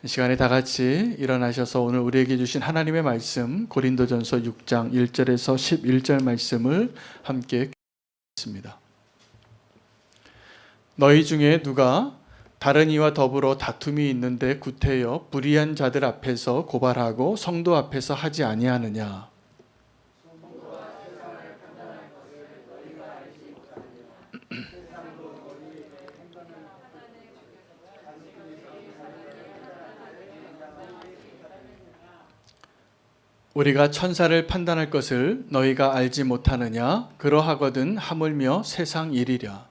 이 시간에 다 같이 일어나셔서 오늘 우리에게 주신 하나님의 말씀 고린도전서 6장 1절에서 11절 말씀을 함께 읽겠습니다. 너희 중에 누가 다른 이와 더불어 다툼이 있는데 구태여 불의한 자들 앞에서 고발하고 성도 앞에서 하지 아니하느냐. 우리가 천사를 판단할 것을 너희가 알지 못하느냐? 그러하거든 하물며 세상 일이랴.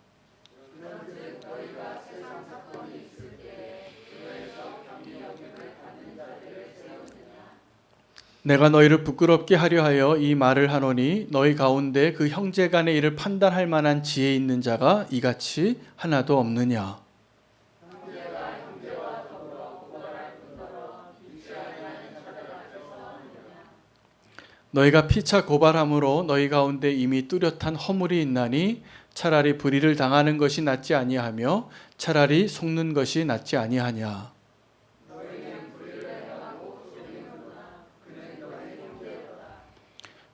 내가 너희를 부끄럽게 하려 하여 이 말을 하노니 너희 가운데 그 형제 간의 일을 판단할 만한 지혜 있는 자가 이같이 하나도 없느냐. 너희가 피차 고발함으로 너희 가운데 이미 뚜렷한 허물이 있나니 차라리 불의를 당하는 것이 낫지 아니하며 차라리 속는 것이 낫지 아니하냐.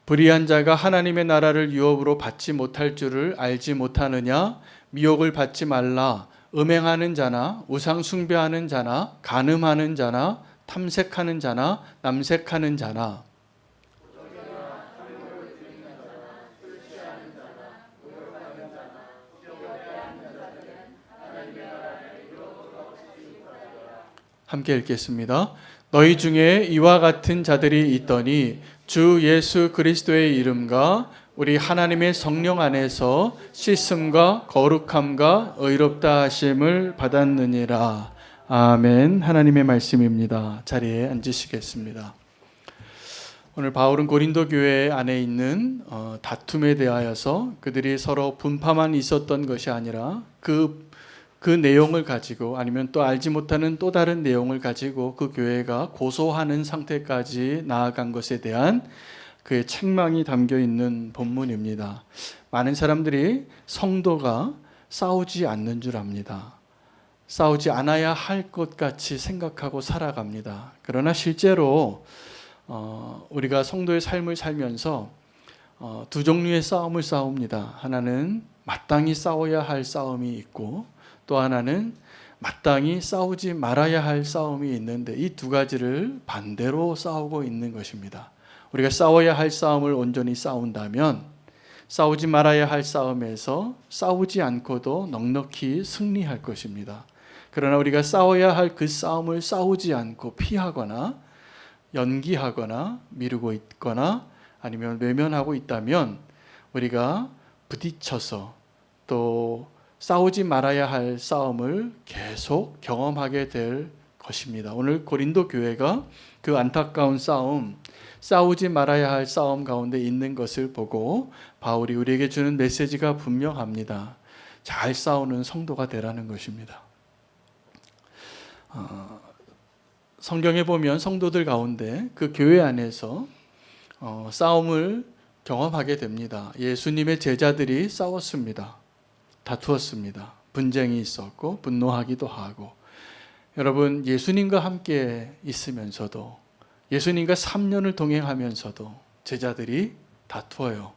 불의한 자가 하나님의 나라를 유업으로 받지 못할 줄을 알지 못하느냐. 미혹을 받지 말라. 음행하는 자나 우상 숭배하는 자나 간음하는 자나 탐색하는 자나 남색하는 자나 함께 읽겠습니다. 너희 중에 이와 같은 자들이 있더니 주 예수 그리스도의 이름과 우리 하나님의 성령 안에서 씻음과 거룩함과 의롭다 하심을 받았느니라. 아멘. 하나님의 말씀입니다. 자리에 앉으시겠습니다. 오늘 바울은 고린도 교회 안에 있는 다툼에 대하여서 그들이 서로 분파만 있었던 것이 아니라 그 내용을 가지고 아니면 또 알지 못하는 또 다른 내용을 가지고 그 교회가 고소하는 상태까지 나아간 것에 대한 그의 책망이 담겨 있는 본문입니다. 많은 사람들이 성도가 싸우지 않는 줄 압니다. 싸우지 않아야 할 것 같이 생각하고 살아갑니다. 그러나 실제로 우리가 성도의 삶을 살면서 두 종류의 싸움을 싸웁니다. 하나는 마땅히 싸워야 할 싸움이 있고 또 하나는 마땅히 싸우지 말아야 할 싸움이 있는데 이 두 가지를 반대로 싸우고 있는 것입니다. 우리가 싸워야 할 싸움을 온전히 싸운다면 싸우지 말아야 할 싸움에서 싸우지 않고도 넉넉히 승리할 것입니다. 그러나 우리가 싸워야 할 그 싸움을 싸우지 않고 피하거나 연기하거나 미루고 있거나 아니면 외면하고 있다면 우리가 부딪혀서 또 싸우지 말아야 할 싸움을 계속 경험하게 될 것입니다. 오늘 고린도 교회가 그 안타까운 싸움, 싸우지 말아야 할 싸움 가운데 있는 것을 보고 바울이 우리에게 주는 메시지가 분명합니다. 잘 싸우는 성도가 되라는 것입니다. 성경에 보면 성도들 가운데 그 교회 안에서 싸움을 경험하게 됩니다. 예수님의 제자들이 싸웠습니다. 다투었습니다. 분쟁이 있었고 분노하기도 하고 여러분 예수님과 함께 있으면서도 예수님과 3년을 동행하면서도 제자들이 다투어요.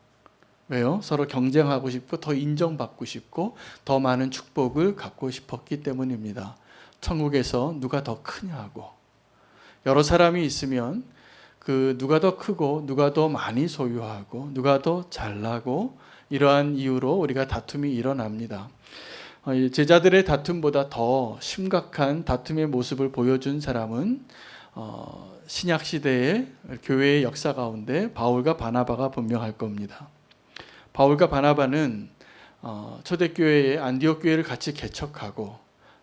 왜요? 서로 경쟁하고 싶고 더 인정받고 싶고 더 많은 축복을 갖고 싶었기 때문입니다. 천국에서 누가 더 크냐고 여러 사람이 있으면 그 누가 더 크고 누가 더 많이 소유하고 누가 더 잘나고 이러한 이유로 우리가 다툼이 일어납니다. 제자들의 다툼보다 더 심각한 다툼의 모습을 보여준 사람은 신약 시대의 교회의 역사 가운데 바울과 바나바가 분명할 겁니다. 바울과 바나바는 초대교회의 안디옥 교회를 같이 개척하고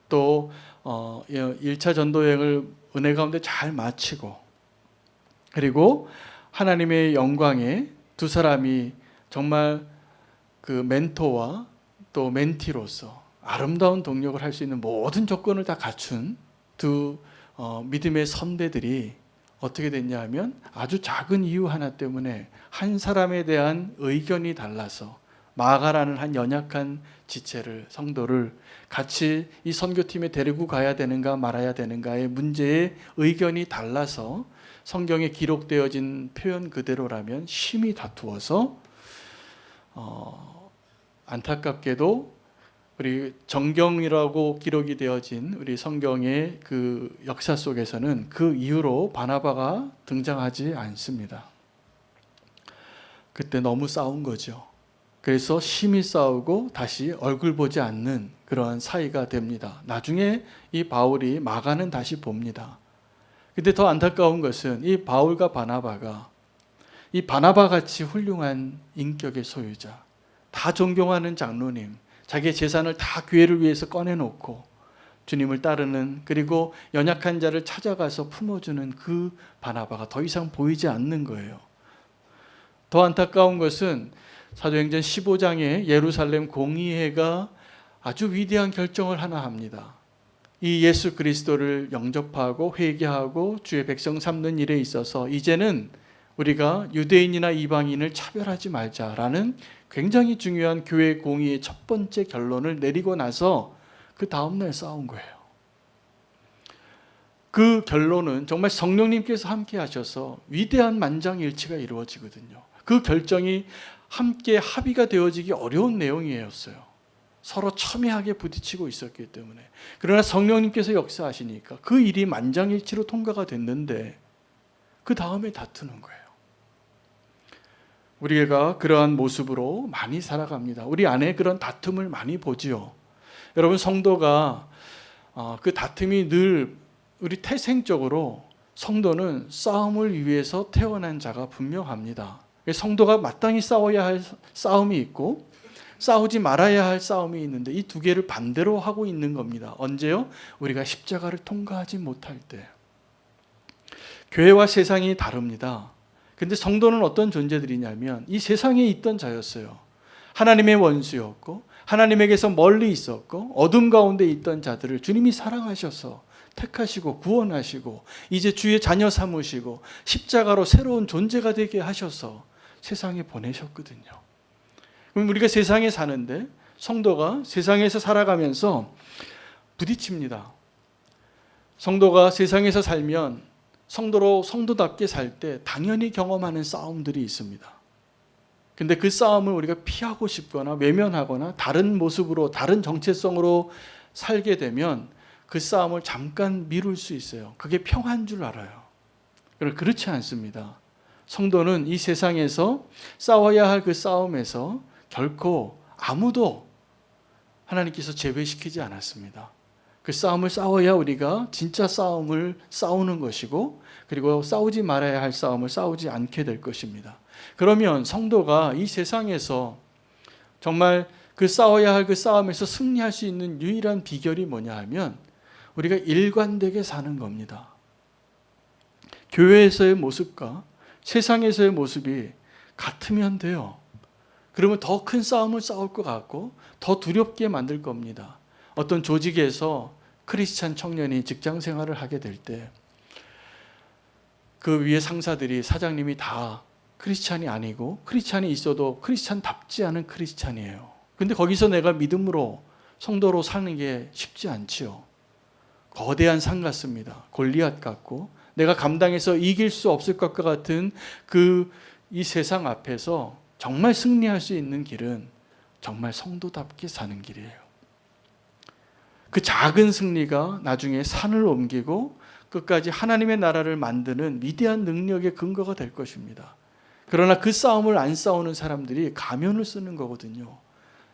또 1차 전도여행을 은혜 가운데 잘 마치고 그리고 하나님의 영광에 두 사람이 정말 그 멘토와 또 멘티로서 아름다운 동역을 할 수 있는 모든 조건을 다 갖춘 두 믿음의 선배들이 어떻게 됐냐 하면 아주 작은 이유 하나 때문에 한 사람에 대한 의견이 달라서 마가라는 한 연약한 지체를, 성도를 같이 이 선교팀에 데리고 가야 되는가 말아야 되는가의 문제에 의견이 달라서 성경에 기록되어진 표현 그대로라면 심히 다투어서 안타깝게도 우리 정경이라고 기록이 되어진 우리 성경의 그 역사 속에서는 그 이후로 바나바가 등장하지 않습니다. 그때 너무 싸운 거죠. 그래서 심히 싸우고 다시 얼굴 보지 않는 그러한 사이가 됩니다. 나중에 이 바울이 마가는 다시 봅니다. 근데 더 안타까운 것은 이 바울과 바나바가 이 바나바 같이 훌륭한 인격의 소유자, 다 존경하는 장로님, 자기의 재산을 다 교회를 위해서 꺼내놓고 주님을 따르는, 그리고 연약한 자를 찾아가서 품어주는 그 바나바가 더 이상 보이지 않는 거예요. 더 안타까운 것은 사도행전 15장에 예루살렘 공의회가 아주 위대한 결정을 하나 합니다. 이 예수 그리스도를 영접하고 회개하고 주의 백성 삼는 일에 있어서 이제는 우리가 유대인이나 이방인을 차별하지 말자라는 굉장히 중요한 교회 공의의 첫 번째 결론을 내리고 나서 그 다음날 싸운 거예요. 그 결론은 정말 성령님께서 함께 하셔서 위대한 만장일치가 이루어지거든요. 그 결정이 함께 합의가 되어지기 어려운 내용이었어요. 서로 첨예하게 부딪히고 있었기 때문에. 그러나 성령님께서 역사하시니까 그 일이 만장일치로 통과가 됐는데 그 다음에 다투는 거예요. 우리가 그러한 모습으로 많이 살아갑니다. 우리 안에 그런 다툼을 많이 보지요. 여러분, 성도가 그 다툼이 늘 우리 태생적으로 성도는 싸움을 위해서 태어난 자가 분명합니다. 성도가 마땅히 싸워야 할 싸움이 있고 싸우지 말아야 할 싸움이 있는데 이 두 개를 반대로 하고 있는 겁니다. 언제요? 우리가 십자가를 통과하지 못할 때. 교회와 세상이 다릅니다. 근데 성도는 어떤 존재들이냐면 이 세상에 있던 자였어요. 하나님의 원수였고 하나님에게서 멀리 있었고 어둠 가운데 있던 자들을 주님이 사랑하셔서 택하시고 구원하시고 이제 주의 자녀 삼으시고 십자가로 새로운 존재가 되게 하셔서 세상에 보내셨거든요. 그럼 우리가 세상에 사는데 성도가 세상에서 살아가면서 부딪힙니다. 성도가 세상에서 살면 성도답게 살 때 당연히 경험하는 싸움들이 있습니다. 근데 그 싸움을 우리가 피하고 싶거나 외면하거나 다른 모습으로 다른 정체성으로 살게 되면 그 싸움을 잠깐 미룰 수 있어요. 그게 평화인 줄 알아요. 그러나 그렇지 않습니다. 성도는 이 세상에서 싸워야 할 그 싸움에서 결코 아무도 하나님께서 제외시키지 않았습니다. 그 싸움을 싸워야 우리가 진짜 싸움을 싸우는 것이고 그리고 싸우지 말아야 할 싸움을 싸우지 않게 될 것입니다. 그러면 성도가 이 세상에서 정말 그 싸워야 할 그 싸움에서 승리할 수 있는 유일한 비결이 뭐냐 하면 우리가 일관되게 사는 겁니다. 교회에서의 모습과 세상에서의 모습이 같으면 돼요. 그러면 더 큰 싸움을 싸울 것 같고 더 두렵게 만들 겁니다. 어떤 조직에서 크리스찬 청년이 직장 생활을 하게 될 때 그 위에 상사들이 사장님이 다 크리스찬이 아니고 크리스찬이 있어도 크리스찬답지 않은 크리스찬이에요. 근데 거기서 내가 믿음으로 성도로 사는 게 쉽지 않지요. 거대한 산 같습니다. 골리앗 같고 내가 감당해서 이길 수 없을 것과 같은 이 세상 앞에서 정말 승리할 수 있는 길은 정말 성도답게 사는 길이에요. 그 작은 승리가 나중에 산을 옮기고 끝까지 하나님의 나라를 만드는 위대한 능력의 근거가 될 것입니다. 그러나 그 싸움을 안 싸우는 사람들이 가면을 쓰는 거거든요.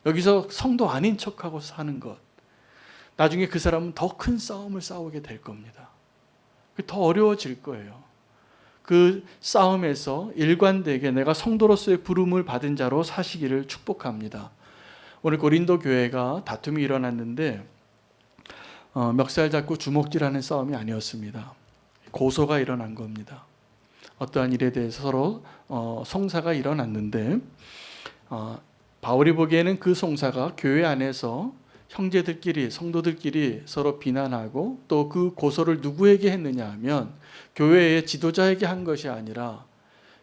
여기서 성도 아닌 척하고 사는 것. 나중에 그 사람은 더 큰 싸움을 싸우게 될 겁니다. 더 어려워질 거예요. 그 싸움에서 일관되게 내가 성도로서의 부름을 받은 자로 사시기를 축복합니다. 오늘 고린도 교회가 다툼이 일어났는데 멱살 잡고 주먹질하는 싸움이 아니었습니다. 고소가 일어난 겁니다. 어떠한 일에 대해서 서로 송사가 일어났는데 바울이 보기에는 그 송사가 교회 안에서 형제들끼리 성도들끼리 서로 비난하고 또 그 고소를 누구에게 했느냐 하면 교회의 지도자에게 한 것이 아니라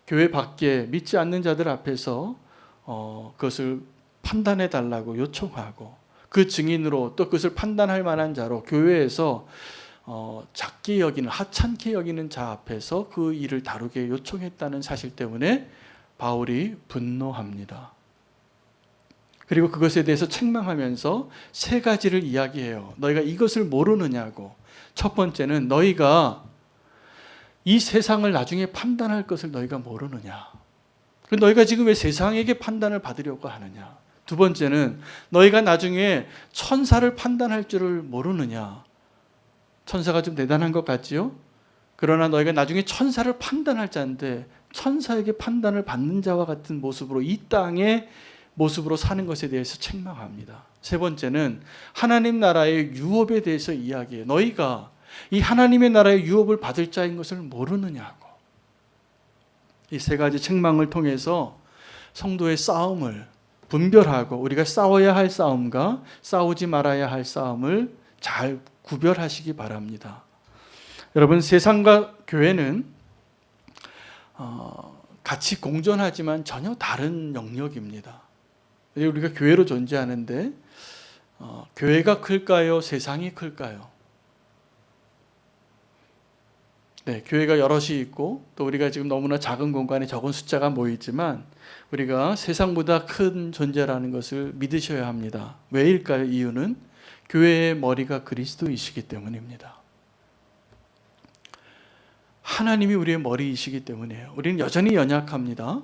교회 밖에 믿지 않는 자들 앞에서 그것을 판단해 달라고 요청하고 그 증인으로 또 그것을 판단할 만한 자로 교회에서 작게 여기는 하찮게 여기는 자 앞에서 그 일을 다루게 요청했다는 사실 때문에 바울이 분노합니다. 그리고 그것에 대해서 책망하면서 세 가지를 이야기해요. 너희가 이것을 모르느냐고. 첫 번째는 너희가 이 세상을 나중에 판단할 것을 너희가 모르느냐. 너희가 지금 왜 세상에게 판단을 받으려고 하느냐. 두 번째는 너희가 나중에 천사를 판단할 줄을 모르느냐. 천사가 좀 대단한 것 같지요? 그러나 너희가 나중에 천사를 판단할 자인데 천사에게 판단을 받는 자와 같은 모습으로 이 땅의 모습으로 사는 것에 대해서 책망합니다. 세 번째는 하나님 나라의 유업에 대해서 이야기해요. 너희가 이 하나님의 나라의 유업을 받을 자인 것을 모르느냐고. 이 세 가지 책망을 통해서 성도의 싸움을 분별하고 우리가 싸워야 할 싸움과 싸우지 말아야 할 싸움을 잘 구별하시기 바랍니다. 여러분, 세상과 교회는 같이 공존하지만 전혀 다른 영역입니다. 우리가 교회로 존재하는데 교회가 클까요? 세상이 클까요? 네, 교회가 여럿이 있고 또 우리가 지금 너무나 작은 공간에 적은 숫자가 모이지만 우리가 세상보다 큰 존재라는 것을 믿으셔야 합니다. 왜일까요? 이유는 교회의 머리가 그리스도이시기 때문입니다. 하나님이 우리의 머리이시기 때문이에요. 우리는 여전히 연약합니다.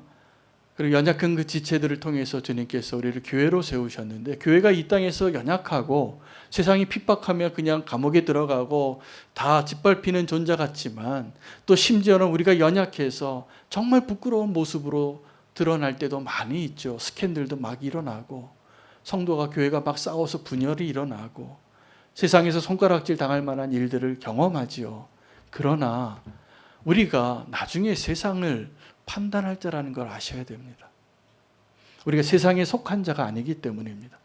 그리고 연약한 그 지체들을 통해서 주님께서 우리를 교회로 세우셨는데 교회가 이 땅에서 연약하고 세상이 핍박하며 그냥 감옥에 들어가고 다 짓밟히는 존재 같지만 또 심지어는 우리가 연약해서 정말 부끄러운 모습으로 드러날 때도 많이 있죠. 스캔들도 막 일어나고 성도가 교회가 막 싸워서 분열이 일어나고 세상에서 손가락질 당할 만한 일들을 경험하지요. 그러나 우리가 나중에 세상을 판단할 자라는 걸 아셔야 됩니다. 우리가 세상에 속한 자가 아니기 때문입니다.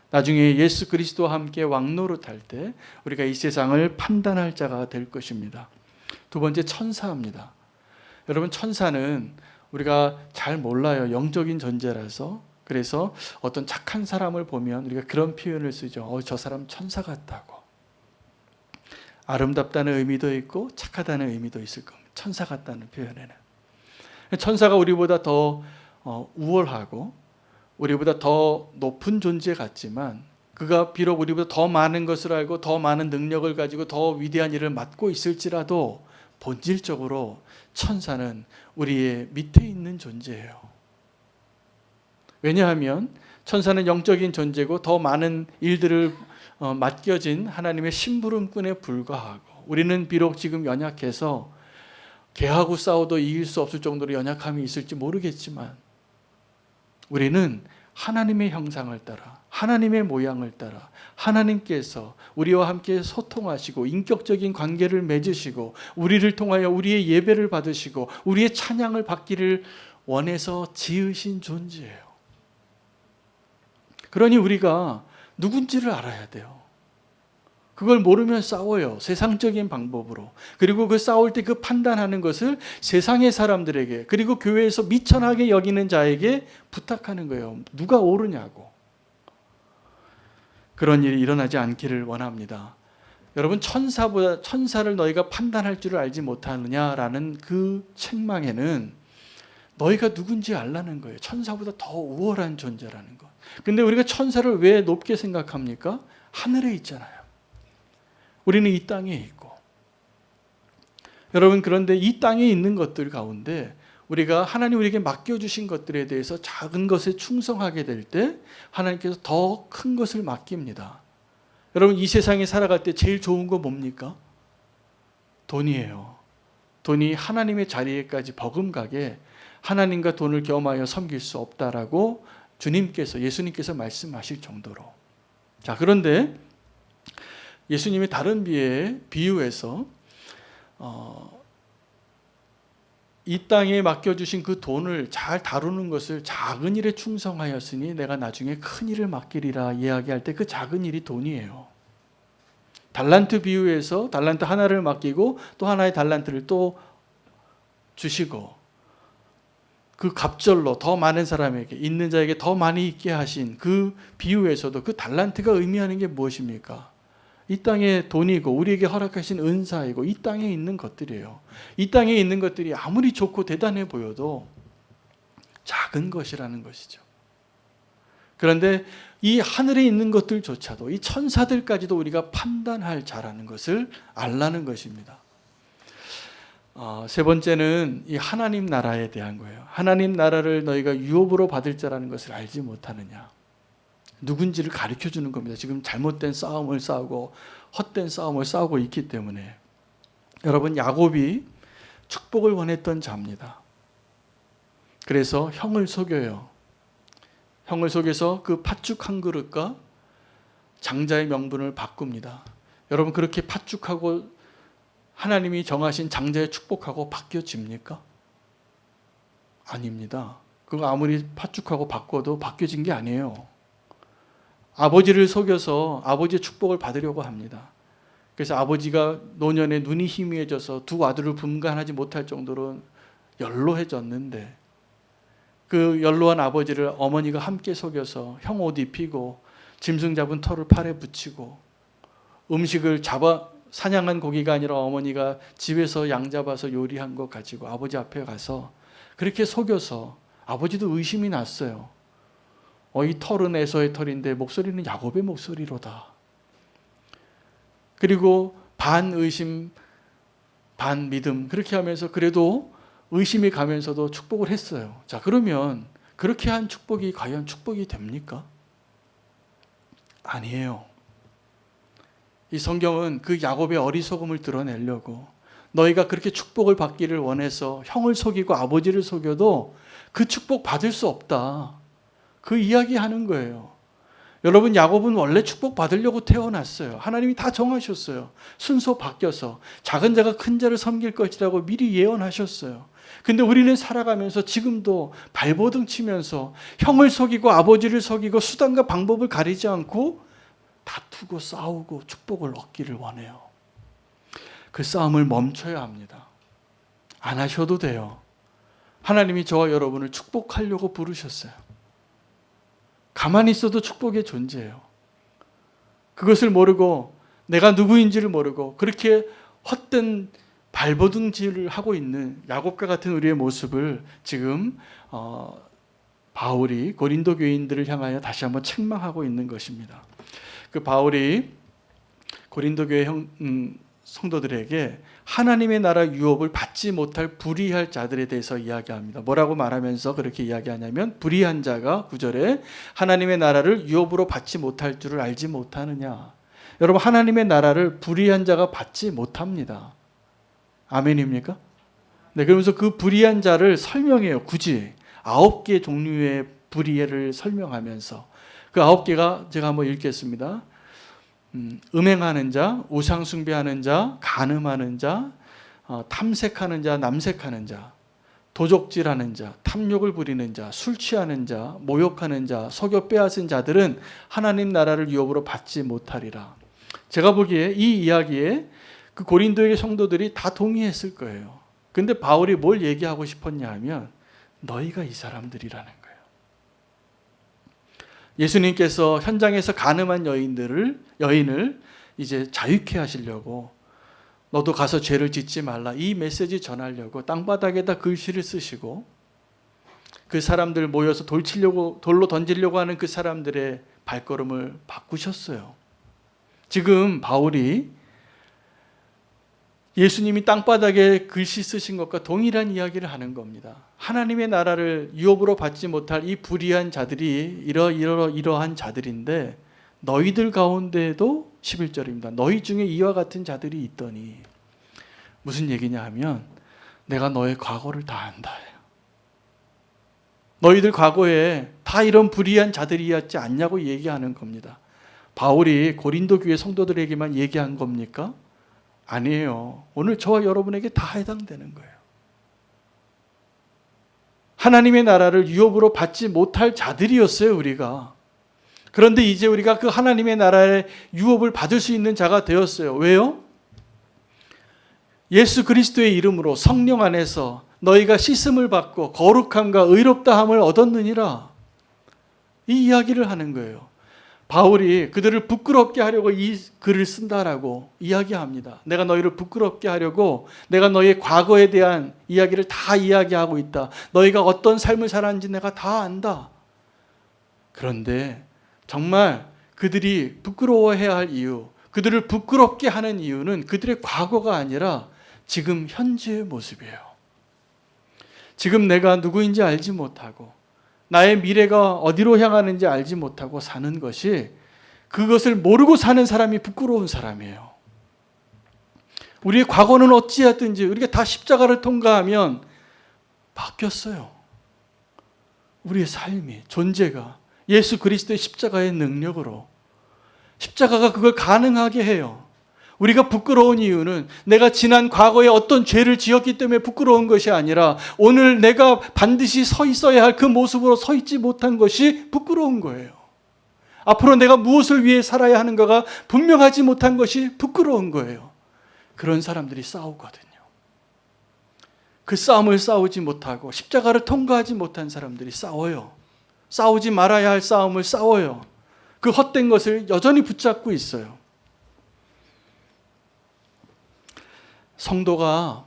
나중에 예수 그리스도와 함께 왕노릇할 때 우리가 이 세상을 판단할 자가 될 것입니다. 두 번째, 천사입니다. 여러분, 천사는 우리가 잘 몰라요. 영적인 존재라서. 그래서 어떤 착한 사람을 보면 우리가 그런 표현을 쓰죠. 저 사람 천사 같다고. 아름답다는 의미도 있고 착하다는 의미도 있을 겁니다. 천사 같다는 표현에는. 천사가 우리보다 더 우월하고 우리보다 더 높은 존재 같지만 그가 비록 우리보다 더 많은 것을 알고 더 많은 능력을 가지고 더 위대한 일을 맡고 있을지라도 본질적으로 천사는 우리의 밑에 있는 존재예요. 왜냐하면 천사는 영적인 존재고 더 많은 일들을 맡겨진 하나님의 심부름꾼에 불과하고 우리는 비록 지금 연약해서 개하고 싸워도 이길 수 없을 정도로 연약함이 있을지 모르겠지만 우리는 하나님의 형상을 따라 하나님의 모양을 따라 하나님께서 우리와 함께 소통하시고 인격적인 관계를 맺으시고 우리를 통하여 우리의 예배를 받으시고 우리의 찬양을 받기를 원해서 지으신 존재예요. 그러니 우리가 누군지를 알아야 돼요. 그걸 모르면 싸워요. 세상적인 방법으로. 그리고 그 싸울 때 그 판단하는 것을 세상의 사람들에게 그리고 교회에서 미천하게 여기는 자에게 부탁하는 거예요. 누가 옳으냐고. 그런 일이 일어나지 않기를 원합니다. 여러분, 천사를 너희가 판단할 줄을 알지 못하느냐라는 그 책망에는 너희가 누군지 알라는 거예요. 천사보다 더 우월한 존재라는 것. 근데 우리가 천사를 왜 높게 생각합니까? 하늘에 있잖아요. 우리는 이 땅에 있고. 여러분, 그런데 이 땅에 있는 것들 가운데 우리가 하나님 우리에게 맡겨주신 것들에 대해서 작은 것에 충성하게 될 때 하나님께서 더 큰 것을 맡깁니다. 여러분, 이 세상에 살아갈 때 제일 좋은 거 뭡니까? 돈이에요. 돈이 하나님의 자리에까지 버금가게 하나님과 돈을 겸하여 섬길 수 없다라고 예수님께서 말씀하실 정도로. 자, 그런데 예수님이 다른 비유에서 이 땅에 맡겨주신 그 돈을 잘 다루는 것을 작은 일에 충성하였으니 내가 나중에 큰 일을 맡기리라 이야기할 때 그 작은 일이 돈이에요. 달란트 비유에서 달란트 하나를 맡기고 또 하나의 달란트를 또 주시고 그 갑절로 더 많은 사람에게, 있는 자에게 더 많이 있게 하신 그 비유에서도 그 달란트가 의미하는 게 무엇입니까? 이 땅의 돈이고 우리에게 허락하신 은사이고 이 땅에 있는 것들이에요. 이 땅에 있는 것들이 아무리 좋고 대단해 보여도 작은 것이라는 것이죠. 그런데 이 하늘에 있는 것들조차도, 이 천사들까지도 우리가 판단할 자라는 것을 알라는 것입니다. 세 번째는 이 하나님 나라에 대한 거예요. 하나님 나라를 너희가 유업으로 받을 자라는 것을 알지 못하느냐. 누군지를 가르쳐 주는 겁니다. 지금 잘못된 싸움을 싸우고 헛된 싸움을 싸우고 있기 때문에. 여러분, 야곱이 축복을 원했던 자입니다. 그래서 형을 속여요. 형을 속여서 그 팥죽 한 그릇과 장자의 명분을 바꿉니다. 여러분, 그렇게 팥죽하고 하나님이 정하신 장자의 축복하고 바뀌어집니까? 아닙니다. 그거 아무리 팥죽하고 바꿔도 바뀌어진 게 아니에요. 아버지를 속여서 아버지의 축복을 받으려고 합니다. 그래서 아버지가 노년에 눈이 희미해져서 두 아들을 분간하지 못할 정도로 연로해졌는데 그 연로한 아버지를 어머니가 함께 속여서 형 옷 입히고 짐승 잡은 털을 팔에 붙이고 음식을 사냥한 고기가 아니라 어머니가 집에서 양 잡아서 요리한 거 가지고 아버지 앞에 가서 그렇게 속여서 아버지도 의심이 났어요. 이 털은 에서의 털인데 목소리는 야곱의 목소리로다. 그리고 반 의심 반 믿음, 그렇게 하면서 그래도 의심이 가면서도 축복을 했어요. 자, 그러면 그렇게 한 축복이 과연 축복이 됩니까? 아니에요. 이 성경은 그 야곱의 어리석음을 드러내려고, 너희가 그렇게 축복을 받기를 원해서 형을 속이고 아버지를 속여도 그 축복 받을 수 없다, 그 이야기하는 거예요. 여러분, 야곱은 원래 축복 받으려고 태어났어요. 하나님이 다 정하셨어요. 순서 바뀌어서 작은 자가 큰 자를 섬길 것이라고 미리 예언하셨어요. 근데 우리는 살아가면서 지금도 발버둥 치면서 형을 속이고 아버지를 속이고 수단과 방법을 가리지 않고 다투고 싸우고 축복을 얻기를 원해요. 그 싸움을 멈춰야 합니다. 안 하셔도 돼요. 하나님이 저와 여러분을 축복하려고 부르셨어요. 가만히 있어도 축복의 존재예요. 그것을 모르고 내가 누구인지를 모르고 그렇게 헛된 발버둥질을 하고 있는 야곱과 같은 우리의 모습을 지금 바울이 고린도 교인들을 향하여 다시 한번 책망하고 있는 것입니다. 그 바울이 고린도 교회 성도들에게 하나님의 나라 유업을 받지 못할 불의할 자들에 대해서 이야기합니다. 뭐라고 말하면서 그렇게 이야기하냐면, 불의한 자가 9절에 하나님의 나라를 유업으로 받지 못할 줄을 알지 못하느냐. 여러분, 하나님의 나라를 불의한 자가 받지 못합니다. 아멘입니까? 네, 그러면서 그 불의한 자를 설명해요. 굳이 9개 종류의 불의를 설명하면서 그 9개가 제가 한번 읽겠습니다. 음행하는 자, 우상 숭배하는 자, 간음하는 자, 탐색하는 자, 남색하는 자, 도적질하는 자, 탐욕을 부리는 자, 술 취하는 자, 모욕하는 자, 속여 빼앗은 자들은 하나님 나라를 유업으로 받지 못하리라. 제가 보기에 이 이야기에 그 고린도의 성도들이 다 동의했을 거예요. 근데 바울이 뭘 얘기하고 싶었냐 하면 너희가 이 사람들이라는 거예요. 예수님께서 현장에서 간음한 여인을 이제 자유케 하시려고, 너도 가서 죄를 짓지 말라, 이 메시지 전하려고 땅바닥에다 글씨를 쓰시고 그 사람들 모여서 돌로 던지려고 하는 그 사람들의 발걸음을 바꾸셨어요. 지금 바울이 예수님이 땅바닥에 글씨 쓰신 것과 동일한 이야기를 하는 겁니다. 하나님의 나라를 유업으로 받지 못할 이 불의한 자들이 이러한 자들인데, 너희들 가운데에도 11절입니다. 너희 중에 이와 같은 자들이 있더니, 무슨 얘기냐 하면 내가 너의 과거를 다 안다. 너희들 과거에 다 이런 불의한 자들이었지 않냐고 얘기하는 겁니다. 바울이 고린도 교회 성도들에게만 얘기한 겁니까? 아니에요. 오늘 저와 여러분에게 다 해당되는 거예요. 하나님의 나라를 유업으로 받지 못할 자들이었어요, 우리가. 그런데 이제 우리가 그 하나님의 나라의 유업을 받을 수 있는 자가 되었어요. 왜요? 예수 그리스도의 이름으로 성령 안에서 너희가 씻음을 받고 거룩함과 의롭다함을 얻었느니라. 이 이야기를 하는 거예요. 바울이 그들을 부끄럽게 하려고 이 글을 쓴다라고 이야기합니다. 내가 너희를 부끄럽게 하려고 내가 너희의 과거에 대한 이야기를 다 이야기하고 있다. 너희가 어떤 삶을 살았는지 내가 다 안다. 그런데 정말 그들이 부끄러워해야 할 이유, 그들을 부끄럽게 하는 이유는 그들의 과거가 아니라 지금 현재의 모습이에요. 지금 내가 누구인지 알지 못하고 나의 미래가 어디로 향하는지 알지 못하고 사는 것이, 그것을 모르고 사는 사람이 부끄러운 사람이에요. 우리의 과거는 어찌하든지 우리가 다 십자가를 통과하면 바뀌었어요. 우리의 삶이, 존재가 예수 그리스도의 십자가의 능력으로, 십자가가 그걸 가능하게 해요. 우리가 부끄러운 이유는 내가 지난 과거에 어떤 죄를 지었기 때문에 부끄러운 것이 아니라 오늘 내가 반드시 서 있어야 할 그 모습으로 서 있지 못한 것이 부끄러운 거예요. 앞으로 내가 무엇을 위해 살아야 하는가가 분명하지 못한 것이 부끄러운 거예요. 그런 사람들이 싸우거든요. 그 싸움을 싸우지 못하고 십자가를 통과하지 못한 사람들이 싸워요. 싸우지 말아야 할 싸움을 싸워요. 그 헛된 것을 여전히 붙잡고 있어요. 성도가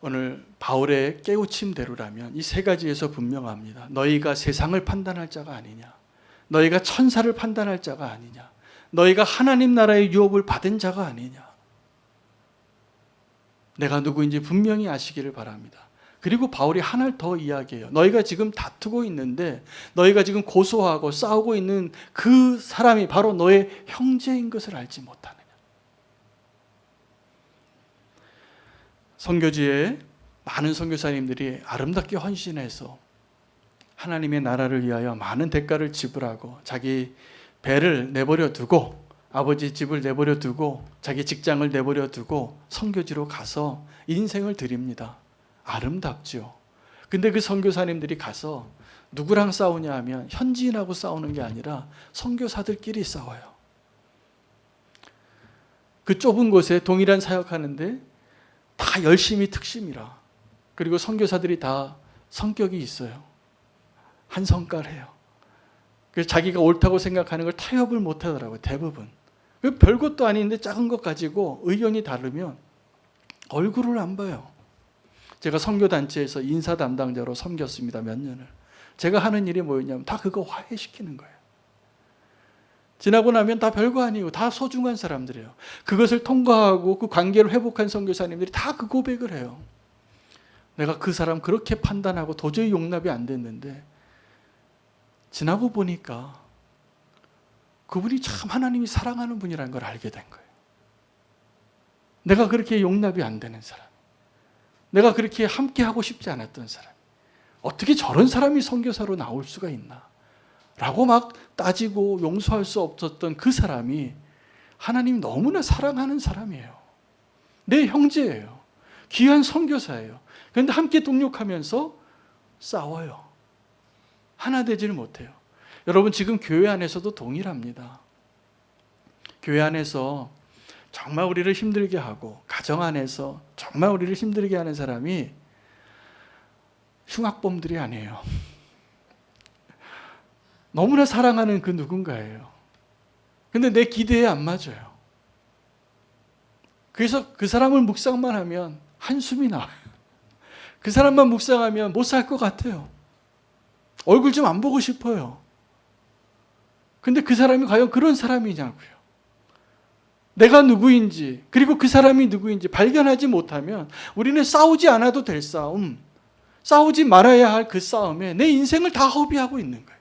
오늘 바울의 깨우침대로라면 이 세 가지에서 분명합니다. 너희가 세상을 판단할 자가 아니냐, 너희가 천사를 판단할 자가 아니냐, 너희가 하나님 나라의 유업을 받은 자가 아니냐. 내가 누구인지 분명히 아시기를 바랍니다. 그리고 바울이 하나를 더 이야기해요. 너희가 지금 다투고 있는데, 너희가 지금 고소하고 싸우고 있는 그 사람이 바로 너의 형제인 것을 알지 못하느냐. 선교지에 많은 선교사님들이 아름답게 헌신해서 하나님의 나라를 위하여 많은 대가를 지불하고 자기 배를 내버려 두고, 아버지 집을 내버려 두고, 자기 직장을 내버려 두고 선교지로 가서 인생을 드립니다. 아름답죠. 근데 그 선교사님들이 가서 누구랑 싸우냐 하면 현지인하고 싸우는 게 아니라 선교사들끼리 싸워요. 그 좁은 곳에 동일한 사역하는데 다 열심히 특심이라. 그리고 선교사들이 다 성격이 있어요. 한 성깔해요. 그래서 자기가 옳다고 생각하는 걸 타협을 못 하더라고요. 대부분. 별것도 아닌데 작은 것 가지고 의견이 다르면 얼굴을 안 봐요. 제가 선교단체에서 인사 담당자로 섬겼습니다. 몇 년을. 제가 하는 일이 뭐였냐면 다 그거 화해시키는 거예요. 지나고 나면 다 별거 아니고 다 소중한 사람들이에요. 그것을 통과하고 그 관계를 회복한 선교사님들이 다 그 고백을 해요. 내가 그 사람 그렇게 판단하고 도저히 용납이 안 됐는데 지나고 보니까 그분이 참 하나님이 사랑하는 분이라는 걸 알게 된 거예요. 내가 그렇게 용납이 안 되는 사람, 내가 그렇게 함께하고 싶지 않았던 사람, 어떻게 저런 사람이 선교사로 나올 수가 있나 라고 막 따지고 용서할 수 없었던 그 사람이 하나님이 너무나 사랑하는 사람이에요. 내 형제예요. 귀한 선교사예요. 그런데 함께 동력하면서 싸워요. 하나 되지를 못해요. 여러분, 지금 교회 안에서도 동일합니다. 교회 안에서 정말 우리를 힘들게 하고 가정 안에서 정말 우리를 힘들게 하는 사람이 흉악범들이 아니에요. 너무나 사랑하는 그 누군가예요. 근데 내 기대에 안 맞아요. 그래서 그 사람을 묵상만 하면 한숨이 나와요. 그 사람만 묵상하면 못 살 것 같아요. 얼굴 좀 안 보고 싶어요. 근데 그 사람이 과연 그런 사람이냐고요. 내가 누구인지, 그리고 그 사람이 누구인지 발견하지 못하면 우리는 싸우지 않아도 될 싸움, 싸우지 말아야 할 그 싸움에 내 인생을 다 허비하고 있는 거예요.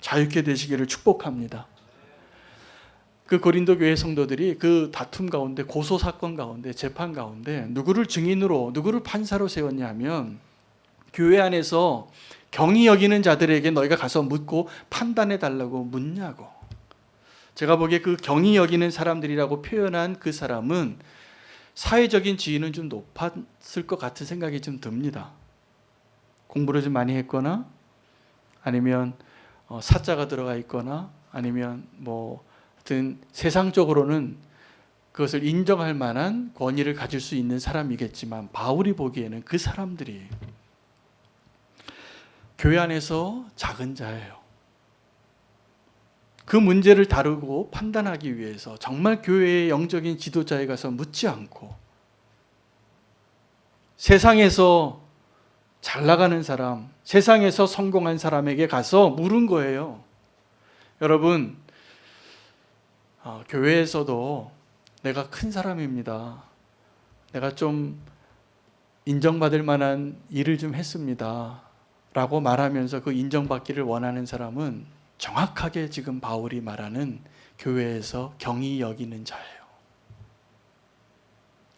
자유케 되시기를 축복합니다. 그 고린도 교회 성도들이 그 다툼 가운데, 고소 사건 가운데, 재판 가운데 누구를 증인으로, 누구를 판사로 세웠냐면 교회 안에서 경히 여기는 자들에게 너희가 가서 묻고 판단해 달라고 묻냐고. 제가 보기에 그 경히 여기는 사람들이라고 표현한 그 사람은 사회적인 지위는 좀 높았을 것 같은 생각이 좀 듭니다. 공부를 좀 많이 했거나 아니면 사자가 들어가 있거나 아니면 뭐 하여튼 세상적으로는 그것을 인정할 만한 권위를 가질 수 있는 사람이겠지만 바울이 보기에는 그 사람들이 교회 안에서 작은 자예요. 그 문제를 다루고 판단하기 위해서 정말 교회의 영적인 지도자에 가서 묻지 않고 세상에서 잘 나가는 사람, 세상에서 성공한 사람에게 가서 물은 거예요. 여러분, 교회에서도 내가 큰 사람입니다. 내가 좀 인정받을 만한 일을 좀 했습니다. 라고 말하면서 그 인정받기를 원하는 사람은 정확하게 지금 바울이 말하는 교회에서 경히 여기는 자예요.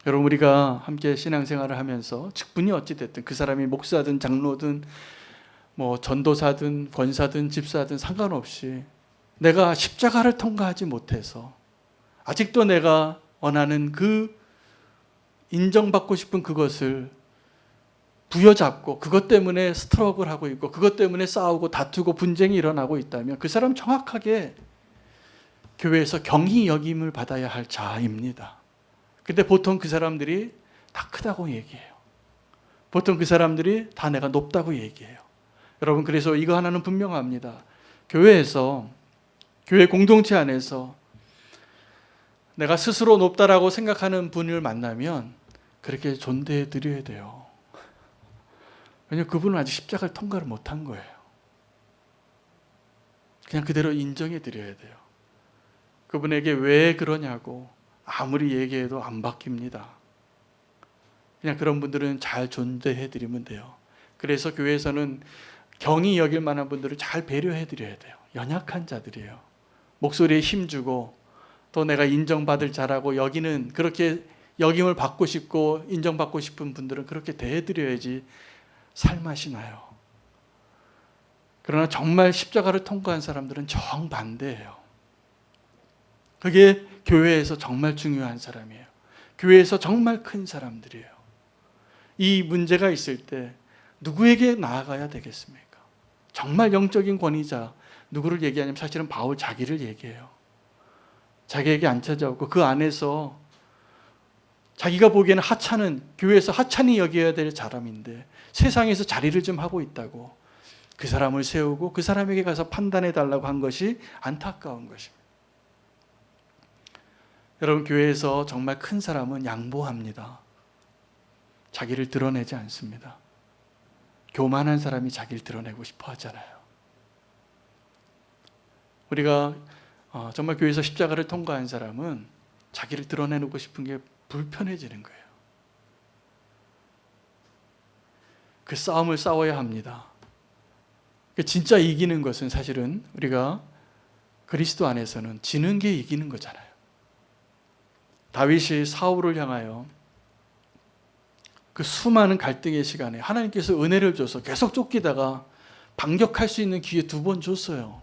여러분, 우리가 함께 신앙생활을 하면서 직분이 어찌됐든 그 사람이 목사든 장로든 뭐 전도사든 권사든 집사든 상관없이 내가 십자가를 통과하지 못해서 아직도 내가 원하는 그 인정받고 싶은 그것을 부여잡고 그것 때문에 스트럭을 하고 있고 그것 때문에 싸우고 다투고 분쟁이 일어나고 있다면 그 사람 정확하게 교회에서 경히 여김을 받아야 할 자입니다. 근데 보통 그 사람들이 다 크다고 얘기해요. 보통 그 사람들이 다 내가 높다고 얘기해요. 여러분, 그래서 이거 하나는 분명합니다. 교회에서, 교회 공동체 안에서 내가 스스로 높다라고 생각하는 분을 만나면 그렇게 존대해 드려야 돼요. 왜냐하면 그분은 아직 십자가를 통과를 못한 거예요. 그냥 그대로 인정해 드려야 돼요. 그분에게 왜 그러냐고 아무리 얘기해도 안 바뀝니다. 그냥 그런 분들은 잘 존대해 드리면 돼요. 그래서 교회에서는 경히 여길 만한 분들을 잘 배려해 드려야 돼요. 연약한 자들이에요. 목소리에 힘주고 또 내가 인정받을 자라고 여기는, 그렇게 여김을 받고 싶고 인정받고 싶은 분들은 그렇게 대해 드려야지 살맛이 나요. 그러나 정말 십자가를 통과한 사람들은 정반대예요. 그게 교회에서 정말 중요한 사람이에요. 교회에서 정말 큰 사람들이에요. 이 문제가 있을 때 누구에게 나아가야 되겠습니까? 정말 영적인 권위자 누구를 얘기하냐면 사실은 바울 자기를 얘기해요. 자기에게 안 찾아오고 그 안에서 자기가 보기에는 하찮은, 교회에서 하찮이 여겨야 될 사람인데 세상에서 자리를 좀 하고 있다고 그 사람을 세우고 그 사람에게 가서 판단해 달라고 한 것이 안타까운 것입니다. 여러분, 교회에서 정말 큰 사람은 양보합니다. 자기를 드러내지 않습니다. 교만한 사람이 자기를 드러내고 싶어 하잖아요. 우리가 정말 교회에서 십자가를 통과한 사람은 자기를 드러내고 싶은 게 불편해지는 거예요. 그 싸움을 싸워야 합니다. 진짜 이기는 것은 사실은 우리가 그리스도 안에서는 지는 게 이기는 거잖아요. 다윗이 사울을 향하여 그 수많은 갈등의 시간에 하나님께서 은혜를 줘서 계속 쫓기다가 반격할 수 있는 기회 2번 줬어요.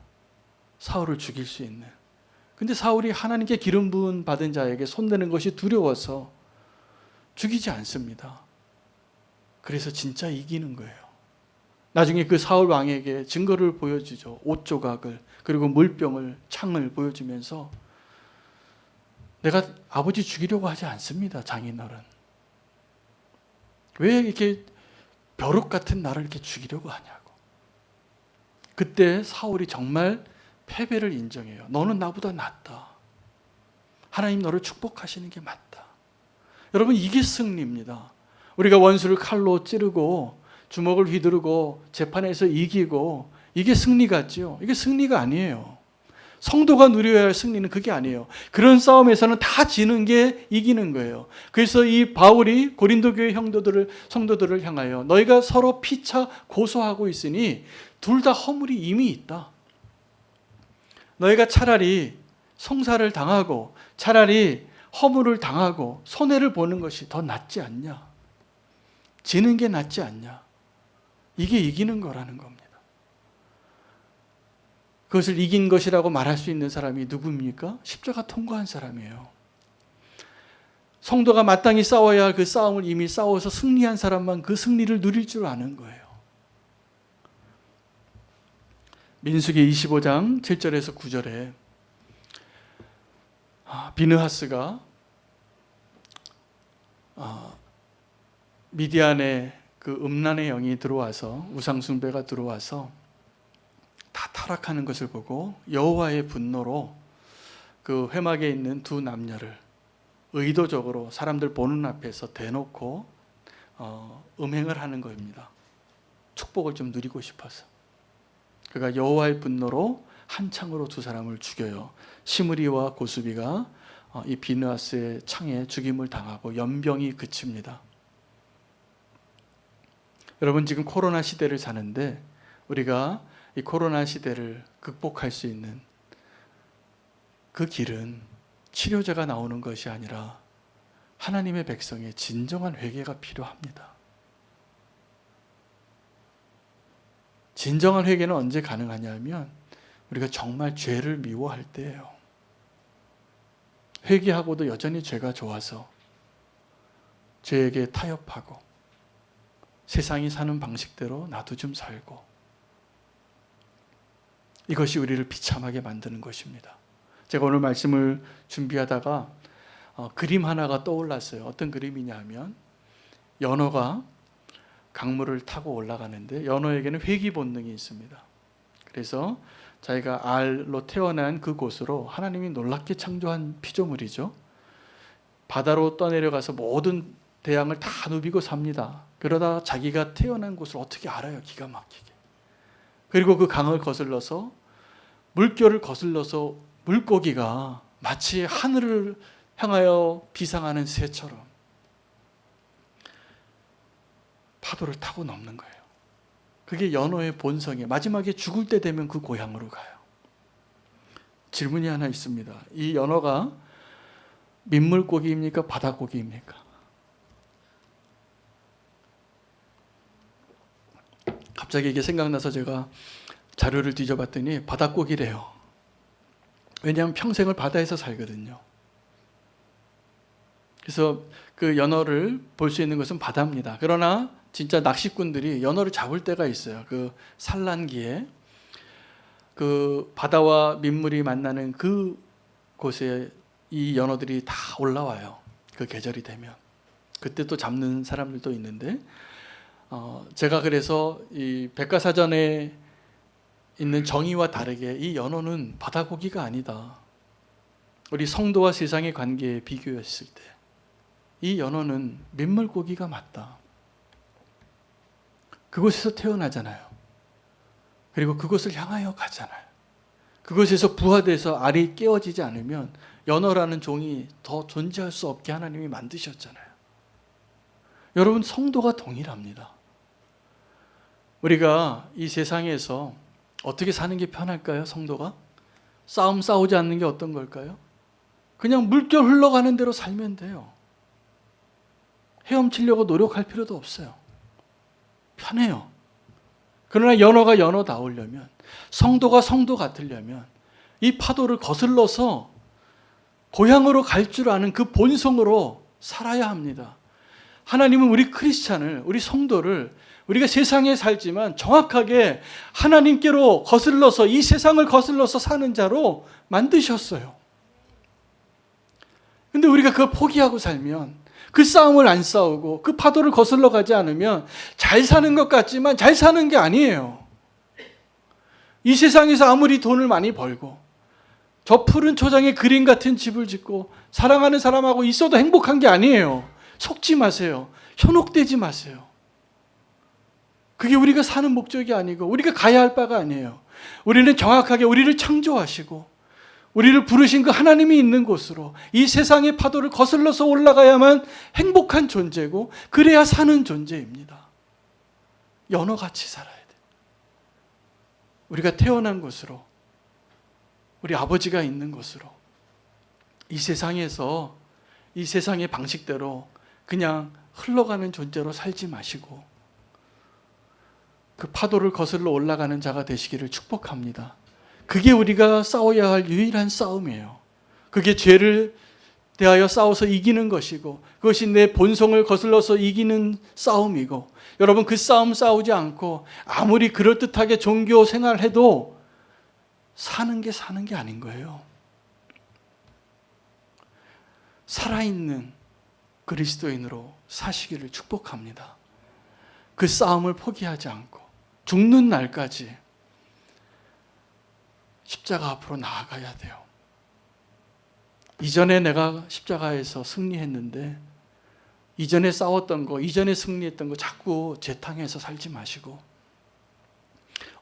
사울을 죽일 수 있는. 근데 사울이 하나님께 기름 부은 받은 자에게 손대는 것이 두려워서 죽이지 않습니다. 그래서 진짜 이기는 거예요. 나중에 그 사울 왕에게 증거를 보여주죠. 옷 조각을, 그리고 물병을, 창을 보여주면서 내가 아버지 죽이려고 하지 않습니다. 장인어른. 왜 이렇게 벼룩 같은 나를 이렇게 죽이려고 하냐고. 그때 사울이 정말 패배를 인정해요. 너는 나보다 낫다. 하나님 너를 축복하시는 게 맞다. 여러분, 이게 승리입니다. 우리가 원수를 칼로 찌르고 주먹을 휘두르고 재판에서 이기고 이게 승리 같죠? 이게 승리가 아니에요. 성도가 누려야 할 승리는 그게 아니에요. 그런 싸움에서는 다 지는 게 이기는 거예요. 그래서 이 바울이 고린도 교회 성도들을 향하여 너희가 서로 피차 고소하고 있으니 둘 다 허물이 이미 있다. 너희가 차라리 송사를 당하고 차라리 허물을 당하고 손해를 보는 것이 더 낫지 않냐? 지는 게 낫지 않냐? 이게 이기는 거라는 겁니다. 그것을 이긴 것이라고 말할 수 있는 사람이 누구입니까? 십자가 통과한 사람이에요. 성도가 마땅히 싸워야 할 그 싸움을 이미 싸워서 승리한 사람만 그 승리를 누릴 줄 아는 거예요. 민수기 25장 7절에서 9절에 비느하스가 미디안의 그 음란의 영이 들어와서, 우상숭배가 들어와서 다 타락하는 것을 보고 여호와의 분노로 그 회막에 있는 두 남녀를 의도적으로 사람들 보는 앞에서 대놓고 음행을 하는 겁니다. 축복을 좀 누리고 싶어서. 그가 여호와의 분노로 한 창으로 두 사람을 죽여요. 시므리와 고수비가 이 비느하스의 창에 죽임을 당하고 연병이 그칩니다. 여러분, 지금 코로나 시대를 사는데 우리가 이 코로나 시대를 극복할 수 있는 그 길은 치료제가 나오는 것이 아니라 하나님의 백성의 진정한 회개가 필요합니다. 진정한 회개는 언제 가능하냐면 우리가 정말 죄를 미워할 때예요. 회개하고도 여전히 죄가 좋아서 죄에게 타협하고 세상이 사는 방식대로 나도 좀 살고, 이것이 우리를 비참하게 만드는 것입니다. 제가 오늘 말씀을 준비하다가 그림 하나가 떠올랐어요. 어떤 그림이냐 하면 연어가 강물을 타고 올라가는데 연어에게는 회귀 본능이 있습니다. 그래서 자기가 알로 태어난 그곳으로 하나님이 놀랍게 창조한 피조물이죠. 바다로 떠내려가서 모든 대양을 다 누비고 삽니다. 그러다 자기가 태어난 곳을 어떻게 알아요? 기가 막히게. 그리고 그 강을 거슬러서 물결을 거슬러서 물고기가 마치 하늘을 향하여 비상하는 새처럼 파도를 타고 넘는 거예요. 그게 연어의 본성이에요. 마지막에 죽을 때 되면 그 고향으로 가요. 질문이 하나 있습니다. 이 연어가 민물고기입니까? 바다고기입니까? 갑자기 이게 생각나서 제가 자료를 뒤져봤더니 바다고기래요. 왜냐하면 평생을 바다에서 살거든요. 그래서 그 연어를 볼 수 있는 것은 바다입니다. 그러나 진짜 낚시꾼들이 연어를 잡을 때가 있어요. 그 산란기에 그 바다와 민물이 만나는 그 곳에 이 연어들이 다 올라와요. 그 계절이 되면. 그때 또 잡는 사람들도 있는데, 제가 그래서 이 백과사전에 있는 정의와 다르게 이 연어는 바다고기가 아니다. 우리 성도와 세상의 관계에 비교했을 때 이 연어는 민물고기가 맞다. 그곳에서 태어나잖아요. 그리고 그곳을 향하여 가잖아요. 그곳에서 부화돼서 알이 깨어지지 않으면 연어라는 종이 더 존재할 수 없게 하나님이 만드셨잖아요. 여러분, 성도가 동일합니다. 우리가 이 세상에서 어떻게 사는 게 편할까요? 성도가? 싸우지 않는 게 어떤 걸까요? 그냥 물결 흘러가는 대로 살면 돼요. 헤엄치려고 노력할 필요도 없어요. 편해요. 그러나 연어가 연어다우려면, 성도가 성도 같으려면 이 파도를 거슬러서 고향으로 갈 줄 아는 그 본성으로 살아야 합니다. 하나님은 우리 크리스찬을, 우리 성도를 우리가 세상에 살지만 정확하게 하나님께로 거슬러서, 이 세상을 거슬러서 사는 자로 만드셨어요. 근데 우리가 그걸 포기하고 살면, 그 싸움을 안 싸우고 그 파도를 거슬러 가지 않으면 잘 사는 것 같지만 잘 사는 게 아니에요. 이 세상에서 아무리 돈을 많이 벌고 저 푸른 초장에 그림 같은 집을 짓고 사랑하는 사람하고 있어도 행복한 게 아니에요. 속지 마세요. 현혹되지 마세요. 그게 우리가 사는 목적이 아니고 우리가 가야 할 바가 아니에요. 우리는 정확하게 우리를 창조하시고 우리를 부르신 그 하나님이 있는 곳으로 이 세상의 파도를 거슬러서 올라가야만 행복한 존재고, 그래야 사는 존재입니다. 연어같이 살아야 돼요. 우리가 태어난 곳으로, 우리 아버지가 있는 곳으로, 이 세상에서 이 세상의 방식대로 그냥 흘러가는 존재로 살지 마시고 그 파도를 거슬러 올라가는 자가 되시기를 축복합니다. 그게 우리가 싸워야 할 유일한 싸움이에요. 그게 죄를 대하여 싸워서 이기는 것이고, 그것이 내 본성을 거슬러서 이기는 싸움이고, 여러분, 그 싸움 싸우지 않고 아무리 그럴듯하게 종교 생활해도 사는 게 아닌 거예요. 살아있는 그리스도인으로 사시기를 축복합니다. 그 싸움을 포기하지 않고 죽는 날까지 십자가 앞으로 나아가야 돼요. 이전에 내가 십자가에서 승리했는데 이전에 싸웠던 거, 이전에 승리했던 거 자꾸 재탕해서 살지 마시고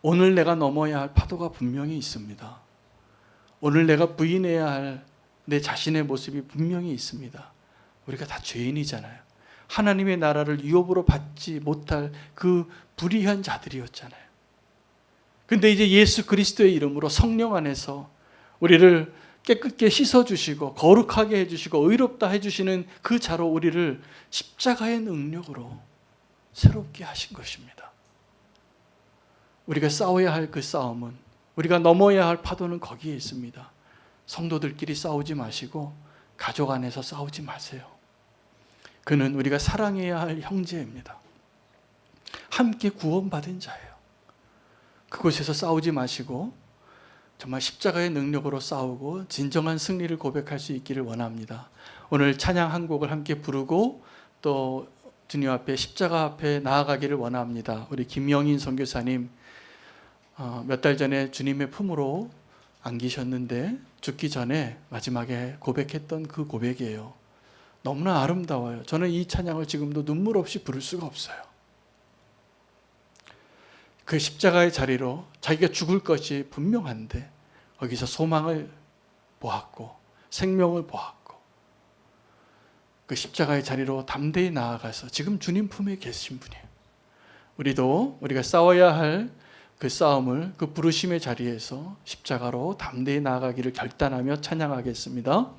오늘 내가 넘어야 할 파도가 분명히 있습니다. 오늘 내가 부인해야 할 내 자신의 모습이 분명히 있습니다. 우리가 다 죄인이잖아요. 하나님의 나라를 유업으로 받지 못할 그 불의한 자들이었잖아요. 근데 이제 예수 그리스도의 이름으로 성령 안에서 우리를 깨끗게 씻어주시고 거룩하게 해주시고 의롭다 해주시는 그 자로 우리를 십자가의 능력으로 새롭게 하신 것입니다. 우리가 싸워야 할 그 싸움은, 우리가 넘어야 할 파도는 거기에 있습니다. 성도들끼리 싸우지 마시고 가족 안에서 싸우지 마세요. 그는 우리가 사랑해야 할 형제입니다. 함께 구원받은 자예요. 그곳에서 싸우지 마시고 정말 십자가의 능력으로 싸우고 진정한 승리를 고백할 수 있기를 원합니다. 오늘 찬양 한 곡을 함께 부르고 또 주님 앞에 십자가 앞에 나아가기를 원합니다. 우리 김영인 선교사님 몇 달 전에 주님의 품으로 안기셨는데 죽기 전에 마지막에 고백했던 그 고백이에요. 너무나 아름다워요. 저는 이 찬양을 지금도 눈물 없이 부를 수가 없어요. 그 십자가의 자리로 자기가 죽을 것이 분명한데 거기서 소망을 보았고 생명을 보았고 그 십자가의 자리로 담대히 나아가서 지금 주님 품에 계신 분이에요. 우리가 싸워야 할 그 싸움을 그 부르심의 자리에서 십자가로 담대히 나아가기를 결단하며 찬양하겠습니다.